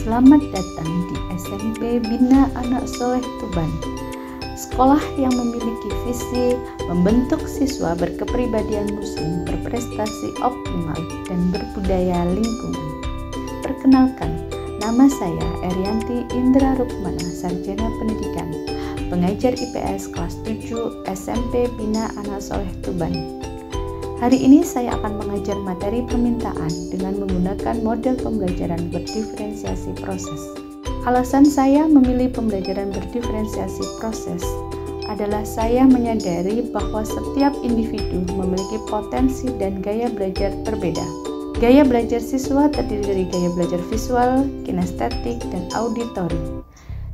Selamat datang di SMP Bina Anak Soleh Tuban, sekolah yang memiliki visi membentuk siswa berkepribadian muslim, berprestasi optimal, dan berbudaya lingkungan. Perkenalkan, nama saya Erianti Indra Rukmana, Sarjana Pendidikan, pengajar IPS kelas 7 SMP Bina Anak Soleh Tuban. Hari ini saya akan mengajar materi permintaan dengan menggunakan model pembelajaran berdiferensiasi proses. Alasan saya memilih pembelajaran berdiferensiasi proses adalah saya menyadari bahwa setiap individu memiliki potensi dan gaya belajar berbeda. Gaya belajar siswa terdiri dari gaya belajar visual, kinestetik, dan auditori.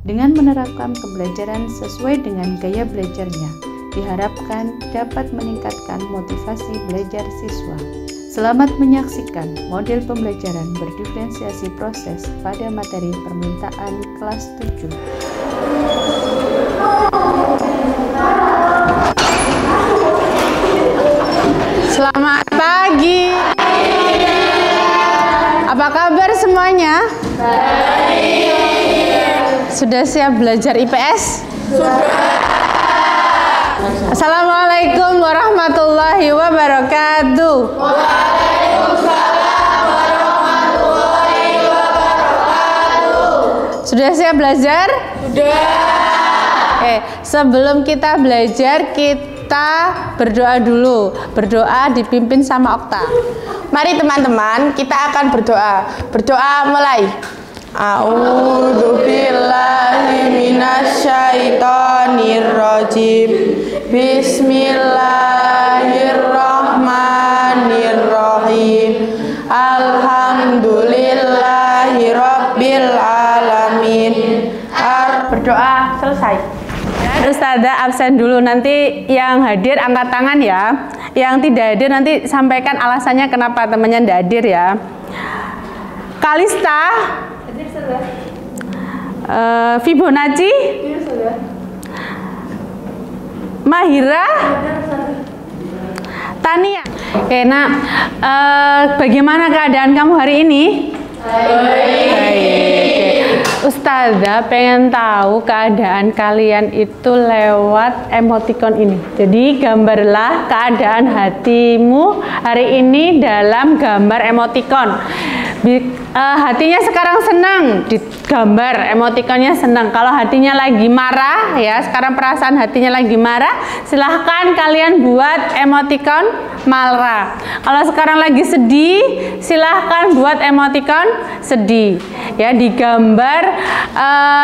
Dengan menerapkan pembelajaran sesuai dengan gaya belajarnya, diharapkan dapat meningkatkan motivasi belajar siswa. Selamat menyaksikan model pembelajaran berdiferensiasi proses pada materi permintaan kelas 7. Selamat pagi. Apa kabar semuanya? Baik. Sudah siap belajar IPS? Sudah. Assalamualaikum warahmatullahi wabarakatuh. Waalaikumsalam warahmatullahi wabarakatuh. Sudah siap belajar? Sudah. Sebelum kita belajar, kita berdoa dulu. Berdoa dipimpin sama Okta. Mari teman-teman, kita akan berdoa. Berdoa mulai. A'udzubillahi minasyaitonirrajim. Bismillahirrahmanirrahim. Alhamdulillahirabbil alamin. Berdoa selesai. Ustazah absen dulu, nanti yang hadir angkat tangan ya. Yang tidak hadir nanti sampaikan alasannya kenapa temannya tidak hadir ya. Kalista, Fibonacci, Mahira, Tania. Oke, nah, bagaimana keadaan kamu hari ini? Baik. Ustazah pengen tahu keadaan kalian itu lewat emoticon ini. Jadi gambarlah keadaan hatimu hari ini dalam gambar emoticon. Hatinya sekarang senang, digambar emotikonnya senang. Kalau hatinya lagi marah, ya sekarang perasaan hatinya lagi marah, silahkan kalian buat emotikon marah. Kalau sekarang lagi sedih, silahkan buat emotikon sedih. Ya digambar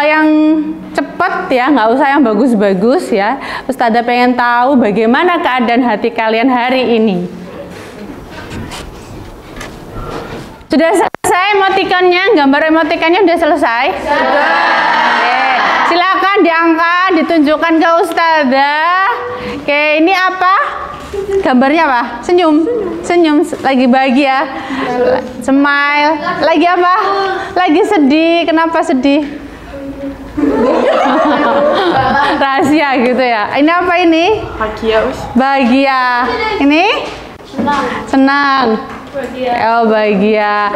yang cepat ya, nggak usah yang bagus-bagus ya. Ustazah pengen tahu bagaimana keadaan hati kalian hari ini. Sudah selesai emotikonnya, gambar emotikonnya udah selesai? Sudah. Oke, silakan diangkat, ditunjukkan ke Ustazah. Oke, ini apa? Gambarnya apa? Senyum. Senyum, lagi bahagia. Smile. Lagi apa? Lagi sedih. Kenapa sedih? Rahasia gitu ya. Ini apa ini? Bahagia. Bahagia. Ini? Senang. Oh bahagia.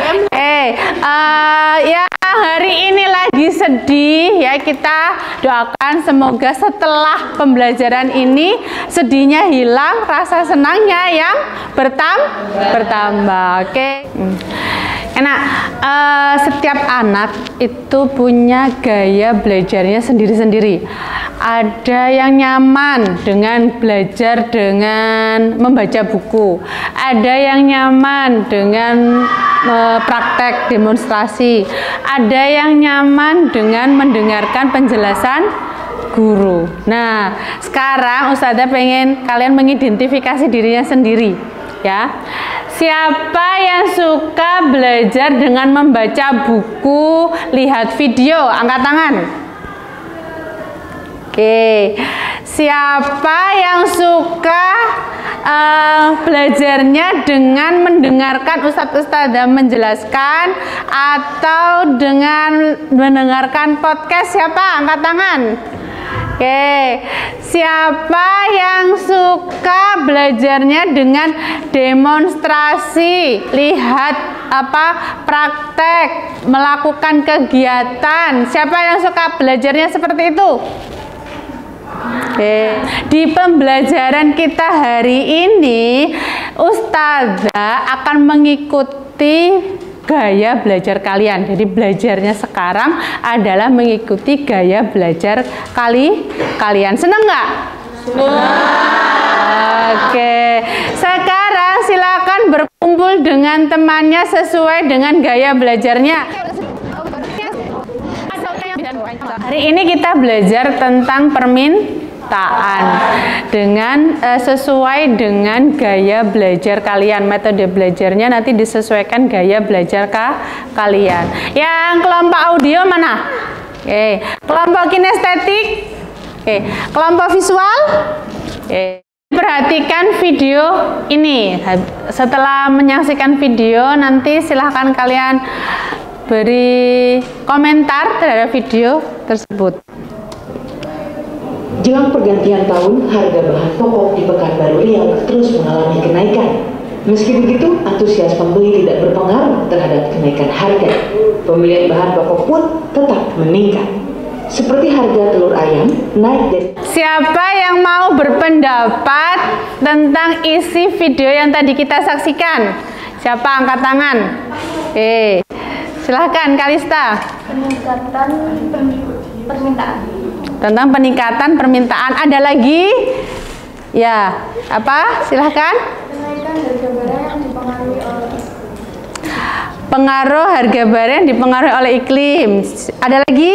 Ya hari ini lagi sedih ya, kita doakan semoga setelah pembelajaran ini sedihnya hilang, rasa senangnya yang bertambah. Oke. Enak. Setiap anak itu punya gaya belajarnya sendiri-sendiri. Ada yang nyaman dengan belajar dengan membaca buku. Ada yang nyaman dengan praktek demonstrasi. Ada yang nyaman dengan mendengarkan penjelasan guru. Nah, sekarang Ustazah pengen kalian mengidentifikasi dirinya sendiri. Ya, siapa yang suka belajar dengan membaca buku, lihat video, angkat tangan. Oke, siapa yang suka belajarnya dengan mendengarkan ustadz-ustadzah menjelaskan atau dengan mendengarkan podcast? Siapa? Angkat tangan. Oke, siapa yang suka belajarnya dengan demonstrasi, lihat praktek, melakukan kegiatan? Siapa yang suka belajarnya seperti itu? Oke, di pembelajaran kita hari ini, Ustazah akan mengikuti gaya belajar kalian. Jadi belajarnya sekarang adalah mengikuti gaya belajar kalian. Senang nggak? Oke, sekarang silakan berkumpul dengan temannya sesuai dengan gaya belajarnya. Hari ini kita belajar tentang permintaan dengan sesuai dengan gaya belajar kalian. Metode belajarnya nanti disesuaikan gaya belajar kalian. Yang kelompok audio mana? Oke. Kelompok kinestetik? Oke. Kelompok visual? Oke. Perhatikan video ini. Setelah menyaksikan video, nanti silahkan kalian beri komentar terhadap video tersebut. Jelang pergantian tahun, harga bahan pokok di Pekanbaru Riau terus mengalami kenaikan. Meski begitu, antusias pembeli tidak berpengaruh terhadap kenaikan harga. Pembelian bahan pokok pun tetap meningkat. Seperti harga telur ayam naik dari... Siapa yang mau berpendapat tentang isi video yang tadi kita saksikan? Siapa angkat tangan? Silahkan Kalista. Peningkatan permintaan. Tentang peningkatan permintaan. Ada lagi? Ya, apa? Silahkan. Kenaikan harga barang yang dipengaruhi oleh pengaruh harga barang yang dipengaruhi oleh iklim. Ada lagi?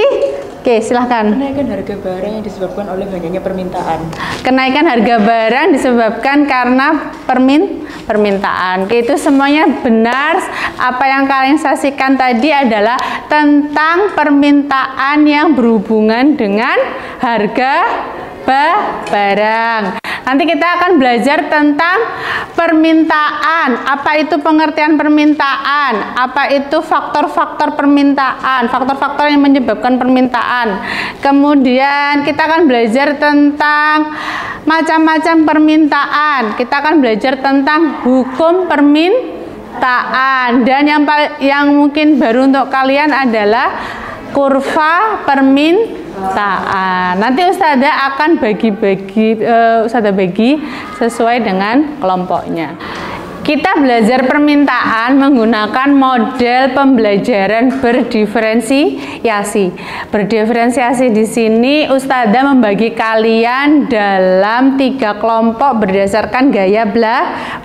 Oke, silahkan. Kenaikan harga barang yang disebabkan oleh banyaknya permintaan. Kenaikan harga barang disebabkan karena permintaan. Oke, itu semuanya benar. Apa yang kalian saksikan tadi adalah tentang permintaan yang berhubungan dengan harga barang. Nanti kita akan belajar tentang permintaan. Apa itu pengertian permintaan? Apa itu faktor-faktor permintaan? Faktor-faktor yang menyebabkan permintaan. Kemudian kita akan belajar tentang macam-macam permintaan. Kita akan belajar tentang hukum permintaan. Dan yang mungkin baru untuk kalian adalah kurva permintaan. Nanti Ustazah akan bagi sesuai dengan kelompoknya. Kita belajar permintaan menggunakan model pembelajaran berdiferensiasi. Berdiferensiasi di sini Ustazah membagi kalian dalam 3 kelompok berdasarkan gaya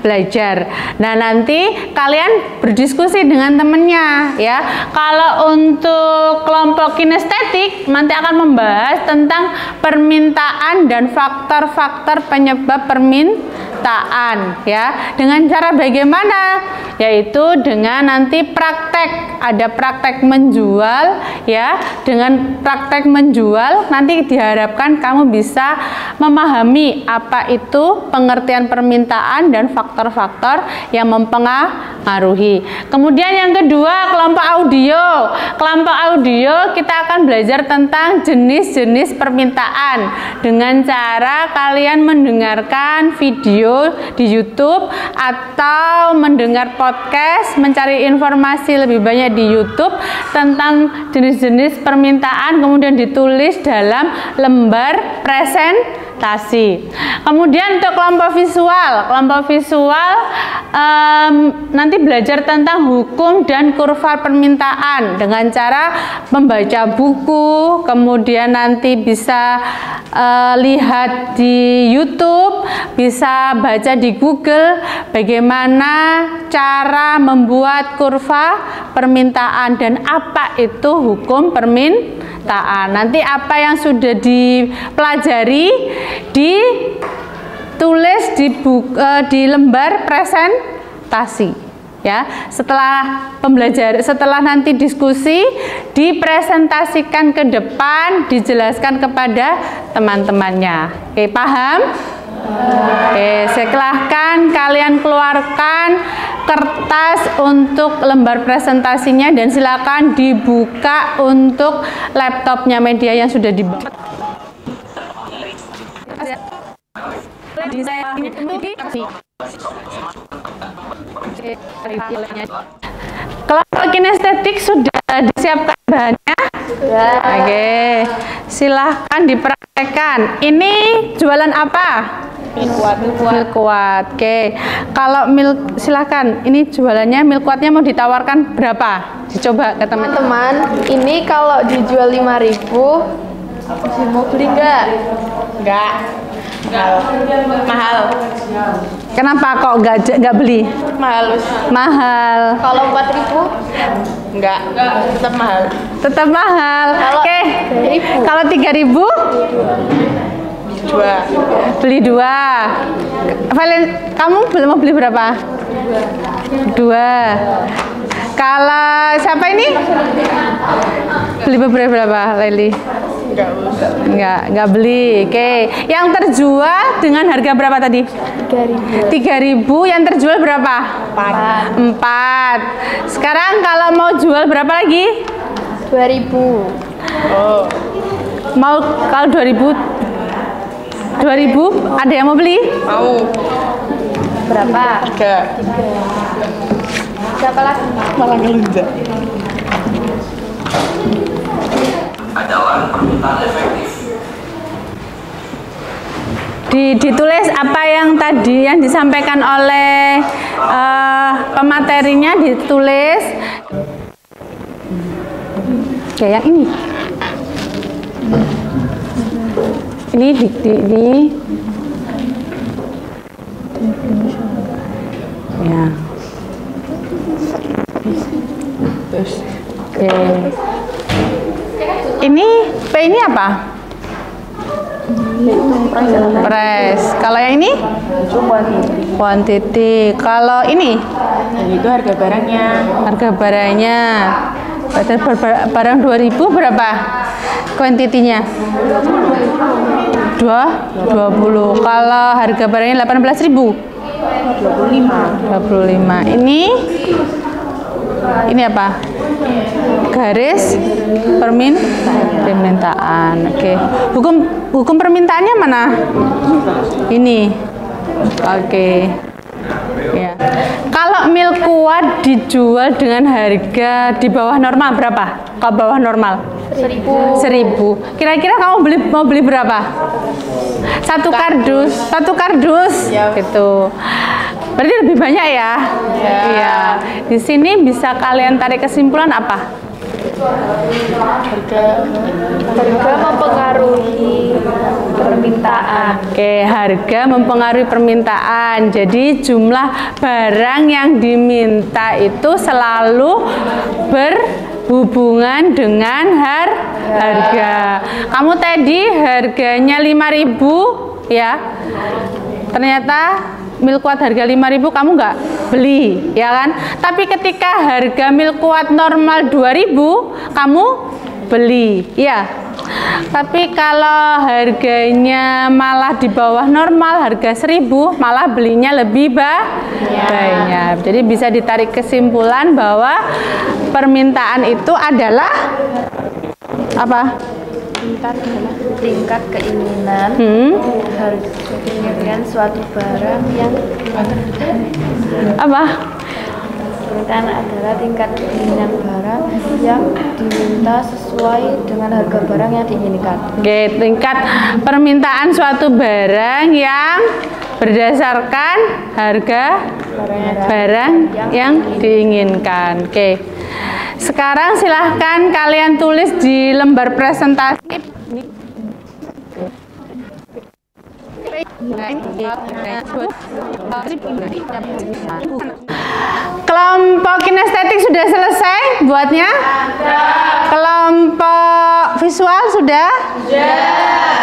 belajar. Nah, nanti kalian berdiskusi dengan temennya ya. Kalau untuk kelompok kinestetik nanti akan membahas tentang permintaan dan faktor-faktor penyebab permintaan ya. Dengan cara bagaimana? Yaitu dengan nanti praktek. Ada praktek menjual ya. Dengan praktek menjual nanti diharapkan kamu bisa memahami apa itu pengertian permintaan dan faktor-faktor yang mempengaruhi. Kemudian yang kedua, kelompok audio. Kelompok audio kita akan belajar tentang jenis-jenis permintaan dengan cara kalian mendengarkan video di YouTube atau mendengar podcast, mencari informasi lebih banyak di YouTube tentang jenis-jenis permintaan, kemudian ditulis dalam lembar presentasi. Kemudian untuk kelompok visual nanti belajar tentang hukum dan kurva permintaan dengan cara membaca buku, kemudian nanti bisa lihat di YouTube, bisa baca di Google bagaimana cara membuat kurva permintaan dan apa itu hukum permintaan. Nanti apa yang sudah dipelajari ditulis di lembar presentasi ya. Setelah nanti diskusi dipresentasikan ke depan, dijelaskan kepada teman-temannya. Oke, paham? Oke, silahkan kalian keluarkan kertas untuk lembar presentasinya dan silakan dibuka untuk laptopnya media yang sudah dibawa. Kelompok kinestetik sudah disiapkan bahannya? Ya. Oke, silahkan dipraktekkan. Ini jualan apa? Mil kuat. Oke, kalau silahkan. Ini jualannya mil kuatnya mau ditawarkan berapa? Dicoba ke teman-teman. Ini kalau dijual 5.000, mau beli nggak? Enggak. Mahal. Kenapa kok nggak beli? Mahal. Kalau 4.000? Enggak. Tetap mahal. Tetap mahal. Oke. Kalau 3.000? Dua. Beli 2. Valen, kamu mau beli berapa? 2. Kalau siapa ini? Beli berapa, Leli? Enggak beli. Oke. Yang terjual dengan harga berapa tadi? 3.000. Yang terjual berapa? 4. Sekarang kalau mau jual berapa lagi? 2.000. Oh. Mau kalau 2.000 ada yang mau beli? Mau. Berapa? 3. Siapa lagi? Malah ngelunjak. Adalah permintaan efektif. Ditulis apa yang tadi yang disampaikan oleh pematerinya, ditulis. Oke, yang ini. Ini ya. Oke. Ini P ini apa? Pres. Kalau yang ini? Quantity. Kalau ini? Itu harga barangnya. Harga barangnya. Barang 2.000 berapa? Kuantitinya? 20. Kalau harga barangnya 18.000? 25. Ini apa? Garis permintaan. Oke. Hukum permintaannya mana? Ini. Oke. Ya. Kalau mil kuat dijual dengan harga di bawah normal berapa? Kalau bawah normal? 1.000. Kira-kira kamu mau beli berapa? Satu kardus. Ya. Gitu. Berarti lebih banyak ya? Iya. Di sini bisa kalian tarik kesimpulan apa? Harga mempengaruhi permintaan. Oke, harga mempengaruhi permintaan. Jadi jumlah barang yang diminta itu selalu berhubungan dengan harga. Kamu tadi harganya 5.000 ya. Ternyata mil kuat harga 5.000 kamu nggak beli, ya kan? Tapi ketika harga mil kuat normal 2.000 kamu beli, ya. Tapi kalau harganya malah di bawah normal, harga 1.000, malah belinya lebih banyak. Jadi bisa ditarik kesimpulan bahwa permintaan itu adalah apa? Tingkat keinginan dengan suatu barang yang apa? Permintaan adalah tingkat keinginan barang yang diminta sesuai dengan harga barang yang diinginkan. Oke, tingkat permintaan suatu barang yang berdasarkan harga barang yang diinginkan. Oke. Sekarang silahkan kalian tulis di lembar presentasi. Kelompok kinestetik sudah selesai buatnya? Kelompok visual sudah?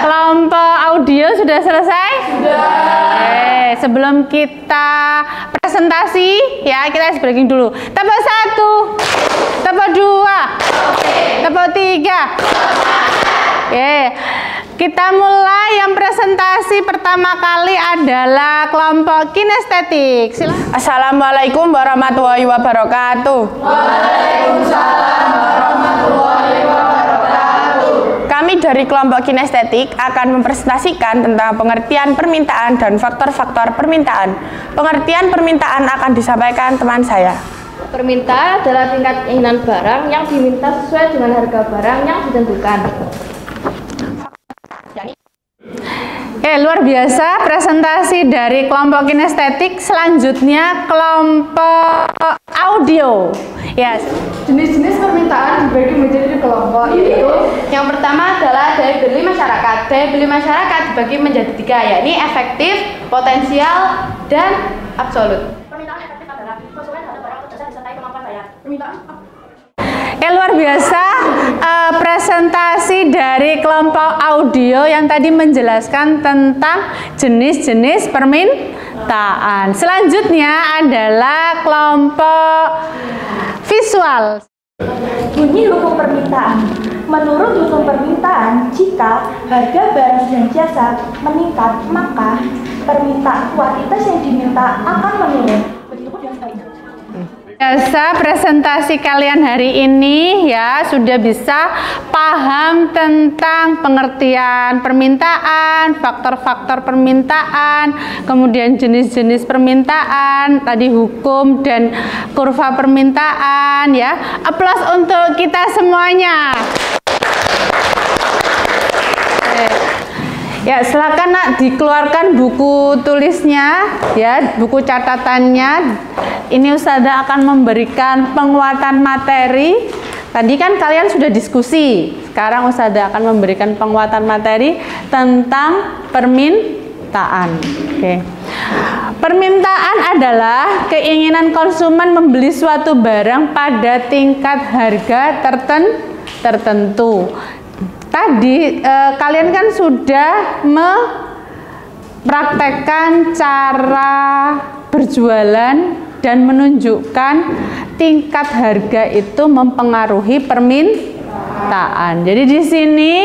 Kelompok audio sudah selesai? Oke, sebelum kita presentasi ya, kita breaking dulu. Tepuk 1, tepuk 2, tepuk 3. Oke. Kita mulai, yang presentasi pertama kali adalah kelompok kinestetik. Silakan. Assalamualaikum warahmatullahi wabarakatuh. Waalaikumsalam warahmatullahi wabarakatuh. Kami dari kelompok kinestetik akan mempresentasikan tentang pengertian permintaan dan faktor-faktor permintaan. Pengertian permintaan akan disampaikan teman saya. Permintaan adalah tingkat keinginan barang yang diminta sesuai dengan harga barang yang ditentukan. Luar biasa presentasi dari kelompok kinestetik. Selanjutnya kelompok audio. Yes. Jenis-jenis permintaan dibagi menjadi kelompok, yaitu yang pertama adalah daya beli masyarakat. Daya beli masyarakat dibagi menjadi 3, yakni efektif, potensial, dan absolut. Permintaan efektif adalah konsumen terhadap barang atau jasa disertai kemampuan bayar. Luar biasa presentasi dari kelompok audio yang tadi menjelaskan tentang jenis-jenis permintaan. Selanjutnya adalah kelompok visual. Bunyi hukum permintaan. Menurut hukum permintaan, jika harga barang dan jasa meningkat, maka permintaan kuantitas yang diminta akan menurun. Begitupun dengan sebaliknya. Biasa presentasi kalian hari ini ya sudah bisa paham tentang pengertian permintaan, faktor-faktor permintaan, kemudian jenis-jenis permintaan, tadi hukum dan kurva permintaan ya. Aplaus untuk kita semuanya. Ya, silakan Nak dikeluarkan buku tulisnya ya, buku catatannya. Ini Ustazah akan memberikan penguatan materi. Tadi kan kalian sudah diskusi. Sekarang Ustazah akan memberikan penguatan materi tentang permintaan. Oke. Permintaan adalah keinginan konsumen membeli suatu barang pada tingkat harga tertentu. Tadi kalian kan sudah mempraktekkan cara berjualan dan menunjukkan tingkat harga itu mempengaruhi permintaan. Jadi di sini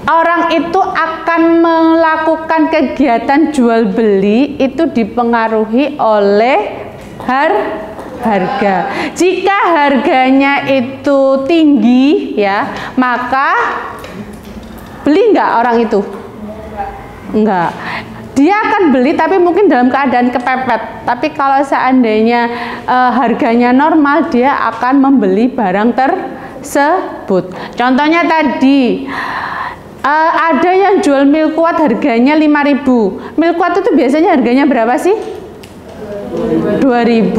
orang itu akan melakukan kegiatan jual beli itu dipengaruhi oleh harga. Jika harganya itu tinggi ya, maka beli nggak orang itu? Enggak. Dia akan beli tapi mungkin dalam keadaan kepepet. Tapi kalau seandainya harganya normal, dia akan membeli barang tersebut. Contohnya tadi ada yang jual milkuat harganya 5.000. Milkuat itu biasanya harganya berapa sih? 2.000.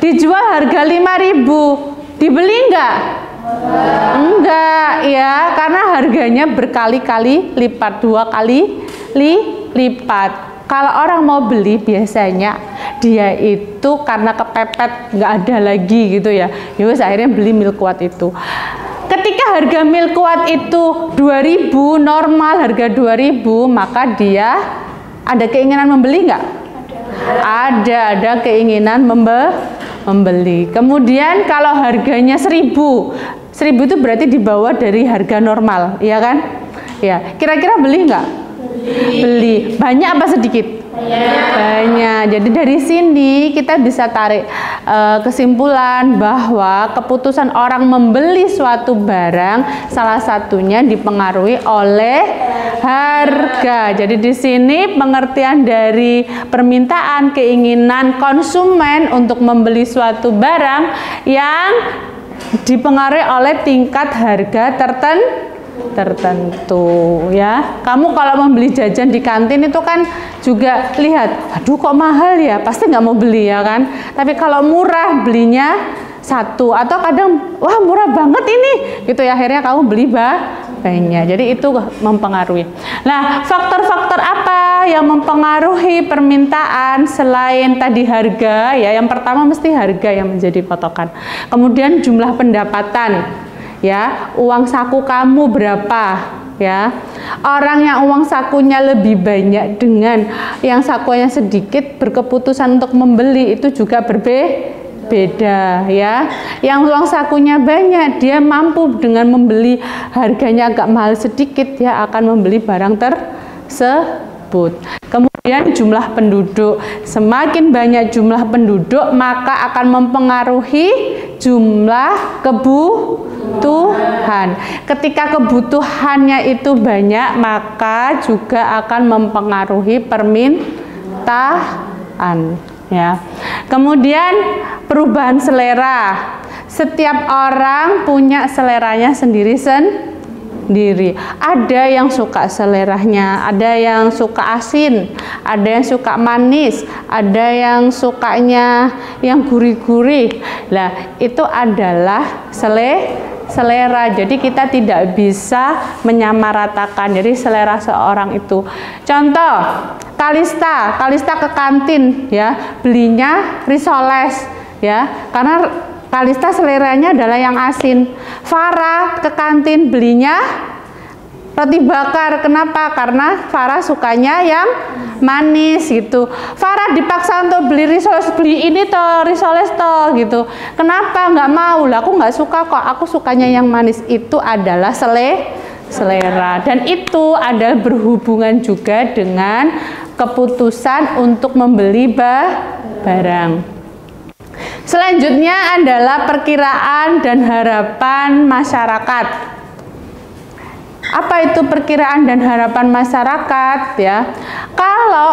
Dijual harga 5.000. Dibeli enggak? Enggak ya, karena harganya berkali-kali lipat, 2 kali lipat. Kalau orang mau beli biasanya dia itu karena kepepet nggak ada lagi gitu ya. Yowes akhirnya beli milkuat itu. Ketika harga milkuat itu 2.000 normal harga 2.000, maka dia ada keinginan membeli nggak? Ada keinginan membeli. Kemudian kalau harganya 1.000 itu berarti di bawah dari harga normal, ya kan? Ya, kira-kira beli nggak? Beli. Banyak apa sedikit? Banyak. Jadi dari sini kita bisa tarik kesimpulan bahwa keputusan orang membeli suatu barang salah satunya dipengaruhi oleh harga. Jadi di sini pengertian dari permintaan, keinginan konsumen untuk membeli suatu barang yang dipengaruhi oleh tingkat harga tertentu ya. Kamu kalau membeli jajan di kantin itu kan juga lihat, aduh kok mahal ya, pasti nggak mau beli ya kan. Tapi kalau murah belinya satu, atau kadang wah murah banget ini gitu ya, akhirnya kamu beli banyak. Jadi itu mempengaruhi. Nah, faktor-faktor apa yang mempengaruhi permintaan selain tadi harga ya? Yang pertama mesti harga yang menjadi patokan. Kemudian jumlah pendapatan. Ya, uang saku kamu berapa ya? Orang yang uang sakunya lebih banyak dengan yang sakunya sedikit berkeputusan untuk membeli itu juga berbeda ya. Yang uang sakunya banyak dia mampu dengan membeli harganya agak mahal sedikit, dia akan membeli barang tersebut. Kemudian Kemudian jumlah penduduk. Semakin banyak jumlah penduduk, maka akan mempengaruhi jumlah kebutuhan. Ketika kebutuhannya itu banyak, maka juga akan mempengaruhi permintaan. Ya. Kemudian perubahan selera. Setiap orang punya seleranya sendiri. Ada yang suka seleranya, ada yang suka asin, ada yang suka manis, ada yang sukanya yang gurih-gurih. Nah, itu adalah selera. Jadi kita tidak bisa menyamaratakan jadi selera seorang itu. Contoh, Kalista ke kantin ya, belinya risoles ya, karena Kalista seleranya adalah yang asin. Farah ke kantin belinya roti bakar. Kenapa? Karena Farah sukanya yang manis gitu. Farah dipaksa untuk beli risoles, beli ini toh, risoles toh gitu. Kenapa nggak mau? Lah aku nggak suka kok, aku sukanya yang manis. Itu adalah selera. Dan itu adalah berhubungan juga dengan keputusan untuk membeli barang. Selanjutnya adalah perkiraan dan harapan masyarakat. Apa itu perkiraan dan harapan masyarakat ya? Kalau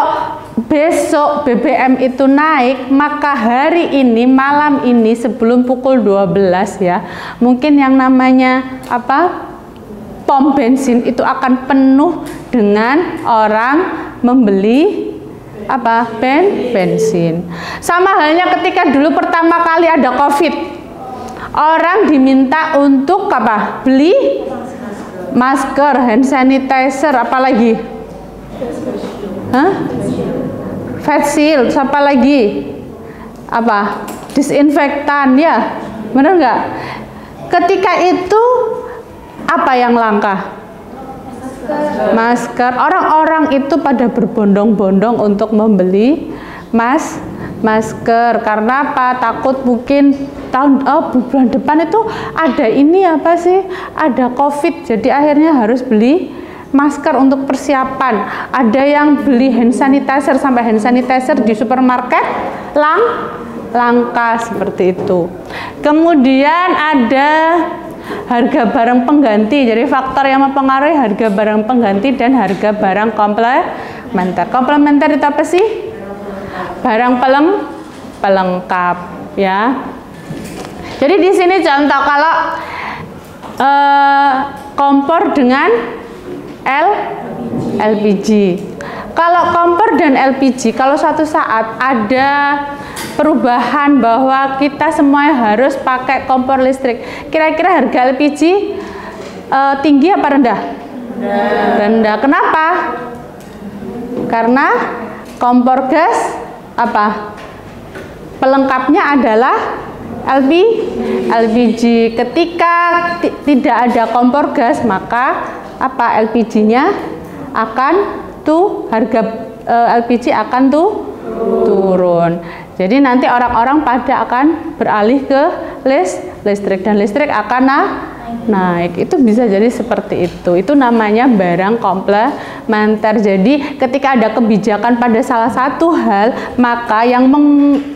besok BBM itu naik, maka hari ini, malam ini sebelum pukul 12 ya, mungkin yang namanya pom bensin itu akan penuh dengan orang membeli bensin. Sama halnya ketika dulu pertama kali ada COVID, orang diminta untuk beli masker, hand sanitizer, apalagi face shield, apa lagi disinfektan ya, benar nggak? Ketika itu apa yang langka? Masker. Orang-orang itu pada berbondong-bondong untuk membeli masker. Karena apa? Takut mungkin bulan depan itu ada ini ada COVID. Jadi akhirnya harus beli masker untuk persiapan. Ada yang beli hand sanitizer, sampai hand sanitizer di supermarket langka seperti itu. Kemudian ada harga barang pengganti. Jadi faktor yang mempengaruhi harga barang pengganti dan harga barang komplementer. Komplementer itu apa sih? Barang pelengkap ya. Jadi di sini contoh kalau kompor dengan LPG. Kalau kompor dan LPG, kalau suatu saat ada perubahan bahwa kita semuanya harus pakai kompor listrik, kira-kira harga LPG tinggi apa rendah? Rendah. Kenapa? Karena kompor gas pelengkapnya adalah LPG. Ketika tidak ada kompor gas, maka LPG-nya akan harga LPG akan turun. Jadi nanti orang-orang pada akan beralih ke listrik dan listrik akan naik. Itu bisa jadi seperti itu. Itu namanya barang komplementer. Jadi ketika ada kebijakan pada salah satu hal, maka yang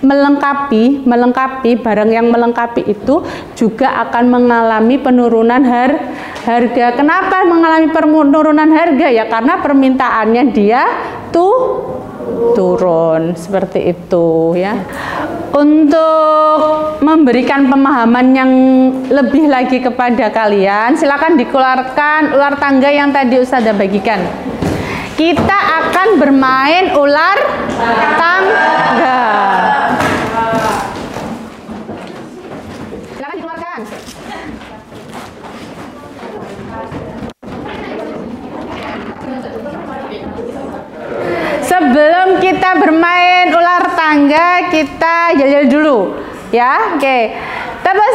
melengkapi barang yang melengkapi itu juga akan mengalami penurunan harga. Kenapa mengalami penurunan harga? Ya karena permintaannya dia turun seperti itu ya. Untuk memberikan pemahaman yang lebih lagi kepada kalian, silakan dikeluarkan ular tangga yang tadi Ustazah bagikan. Kita akan bermain ular tangga. Silakan dikeluarkan. Sebelum kita bermain ular tangga, kita jajal dulu ya. Oke. Tepuk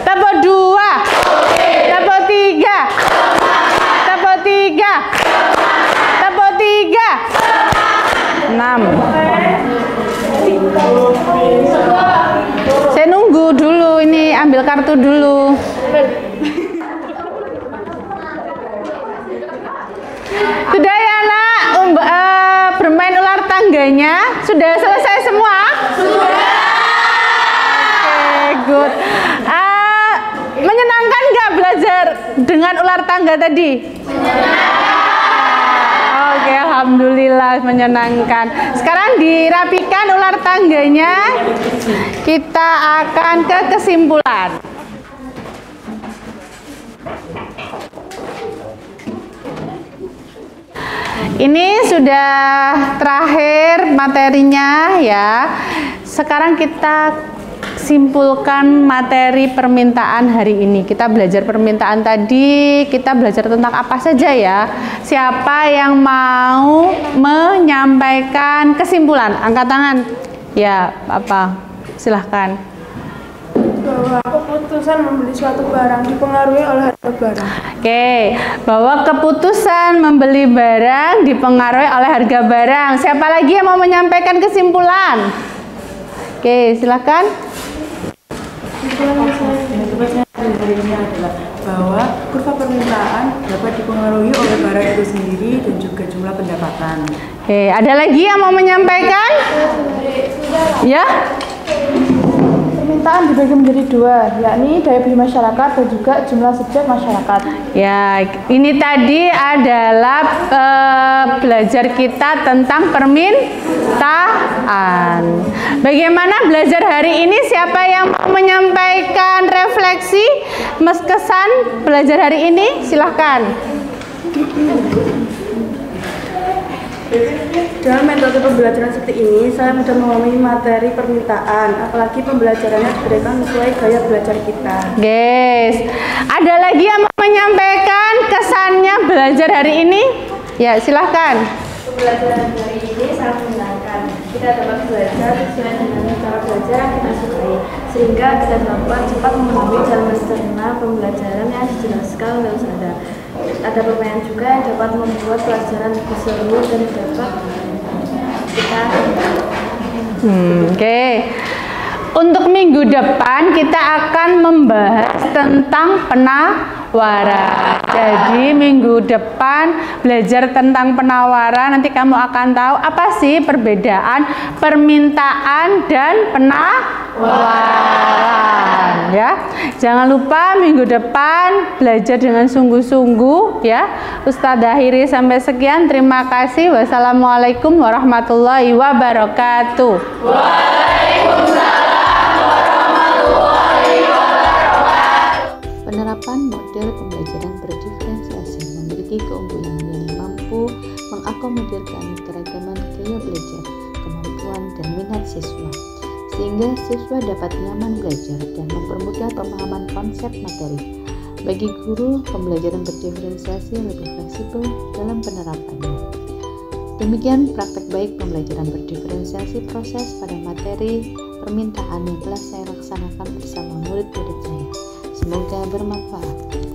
1, tepuk 2, tepuk 3, tepuk 3, tepuk 3, 6. Saya nunggu dulu, ini ambil kartu dulu. Sudah ya nak, tangganya sudah selesai semua? Sudah. Oke, good. Menyenangkan nggak belajar dengan ular tangga tadi? Oke, alhamdulillah menyenangkan. Sekarang dirapikan ular tangganya. Kita akan ke kesimpulan. Ini sudah terakhir materinya ya. Sekarang kita simpulkan materi permintaan hari ini. Kita belajar permintaan tadi, kita belajar tentang apa saja ya. Siapa yang mau menyampaikan kesimpulan? Angkat tangan. Ya, apa? Silahkan. Bahwa keputusan membeli suatu barang dipengaruhi oleh harga barang. Oke, bahwa keputusan membeli barang dipengaruhi oleh harga barang. Siapa lagi yang mau menyampaikan kesimpulan? Oke, silakan. Kesimpulan yang saya hari ini adalah bahwa kurva permintaan dapat dipengaruhi oleh barang itu sendiri dan juga jumlah pendapatan. Oke, ada lagi yang mau menyampaikan? Ya? Permintaan dibagi menjadi dua, yakni daya beli masyarakat dan juga jumlah subjek masyarakat. Ya, ini tadi adalah belajar kita tentang permintaan. Bagaimana belajar hari ini? Siapa yang mau menyampaikan refleksi kesan belajar hari ini? Silahkan. Dalam metode pembelajaran seperti ini, saya mudah memahami materi permintaan, apalagi pembelajarannya diberikan sesuai gaya belajar kita. Guys, ada lagi yang mau menyampaikan kesannya belajar hari ini? Ya, silahkan. Pembelajaran hari ini sangat menyenangkan. Kita dapat belajar sesuai dengan cara belajar yang kita sukai, sehingga kita dapat cepat memahami dan mencerna pembelajaran yang dijelaskan oleh ustadzah. Ada permainan juga yang dapat membuat pelajaran lebih seru dan dapat kita. Oke. Untuk minggu depan kita akan membahas tentang penawaran. Jadi minggu depan belajar tentang penawaran. Nanti kamu akan tahu apa sih perbedaan permintaan dan penawaran. Ya, jangan lupa minggu depan belajar dengan sungguh-sungguh. Ya, Ustadzah akhiri sampai sekian. Terima kasih. Wassalamualaikum warahmatullahi wabarakatuh. Waalaikumsalam. Penerapan model pembelajaran berdiferensiasi memiliki keunggulan yang mampu mengakomodir keanekaragaman gaya belajar, kemampuan dan minat siswa, sehingga siswa dapat nyaman belajar dan mempermudah pemahaman konsep materi. Bagi guru, pembelajaran berdiferensiasi lebih fleksibel dalam penerapannya. Demikian praktek baik pembelajaran berdiferensiasi proses pada materi permintaan yang telah saya laksanakan bersama murid-murid saya. Semoga bermanfaat.